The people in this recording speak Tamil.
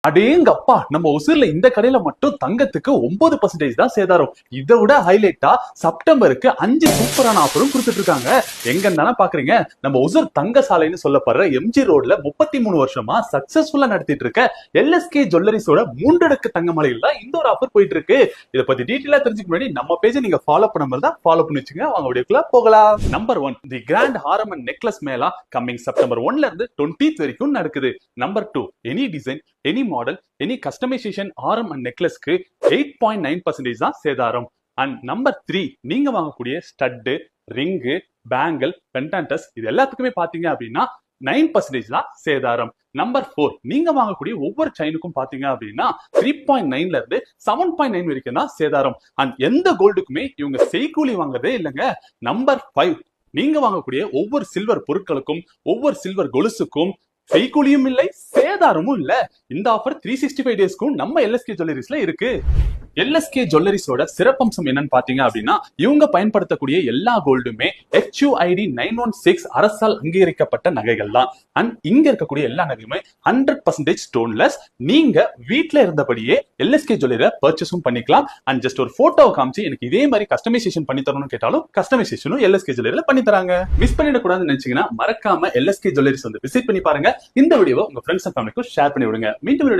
அடேங்கப்பா, நம்ம ஒசூர்ல இந்த கடையில மட்டும் தங்கத்துக்கு 9% தான் சேதாரம். இதை விட ஹைலைட்டா செப்டம்பருக்கு 5 சூப்பரான ஆஃபரும் கொடுத்துட்டு இருக்காங்க. எங்கன்னு பாக்குறீங்க, நம்ம ஒசூர் தங்க சாலைன்னு சொல்லப்படுற எம்ஜி ரோட்ல 33 வருஷமா சக்சஸ்ஃபுல்லா நடத்திட்டு இருக்க எல்எஸ்கே ஜுவல்லரிஸோட 3 அடுக்கு தங்க மாளிகையில் தான் இந்த ஒரு ஆஃபர் போயிட்டு இருக்கு. இதை பத்தி டீட்டெயிலா தெரிஞ்சுக்க முன்னாடி நம்ம பேஜை நீங்க ஃபாலோ பண்ண மாதிரி தான் ஃபாலோ பண்ணி வச்சுங்க. அவங்க வீடியோக்குள்ள போகலாம். Number 1, the grand haram and necklace mela coming September 1ல இருந்து 20th வரைக்கும் நடக்குது. Number 2, any design, any model, any customization aaram and நெக்லஸ்க்கு 8.9% தான் சேதாரம். அண்ட் நம்பர் 3, நீங்க வாங்கக்கூடிய ஸ்டட்டு, ரிங்கு, பேங்கிள், பென்டன்டஸ் இது எல்லாத்துக்குமே பாத்தீங்க அப்படின்னா 9% தான் சேதாரம். நம்பர் 4, நீங்க வாங்கக்கூடிய ஒவ்வொரு செயினுக்கும் பாத்தீங்க அப்படின்னா 3.9ல இருந்து 7.9 வரைக்கும் தான் சேதாரம். அண்ட் எந்த கோல்டுக்குமே இவங்க செய்கூலி வாங்குறதே இல்லைங்க. நம்பர் 5, நீங்க வாங்கக்கூடிய ஒவ்வொரு சில்வர் பொருட்களுக்கும் ஒவ்வொரு சில்வர் கொலுசுக்கும் செய்கூலியும் இல்லை, சேதாரமும் இல்ல. இந்த ஆஃபர் 365 டேஸ்க்கும் நம்ம எல்எஸ்கே ஜுவல்லரிஸ்ல இருக்கு. எல்எஸ்கே ஜுவல்லரிஸோட சிறப்பம்சம் என்னன்னு பாத்தீங்க அப்படின்னா, இவங்க பயன்படுத்தக்கூடிய எல்லா கோல்டுமே HUID 916 அரசால் அங்கீகரிக்கப்பட்ட நகைகள் தான். அண்ட் இங்க இருக்கக்கூடிய எல்லா நகையுமே 100% ஸ்டோன்லெஸ். நீங்க வீட்ல இருந்தபடியே எல்எஸ்கே ஜுவல்லரியை பர்ச்சேஸும் பண்ணிக்கலாம். அண்ட் ஜஸ்ட் ஒரு போட்டோ காமிச்சு எனக்கு இதே மாதிரி கஸ்டமைசேஷன் பண்ணி தரணும்னு கேட்டாலும் கஸ்டமைசேஷனும் எல்எஸ்கே ஜுவல்லரியில பண்ணி தராங்க. மிஸ் பண்ணிடக்கூடாதுன்னு நினைச்சீங்கன்னா மறக்காம எல்எஸ்கே ஜுவல்லரிஸ் வந்து விசிட் பண்ணி பாருங்க. இந்த வீடியோவை உங்க ஃப்ரெண்ட்ஸ் அண்ட் ஃபேமிலிக்கும் ஷேர் பண்ணி விடுங்க. மீண்டும்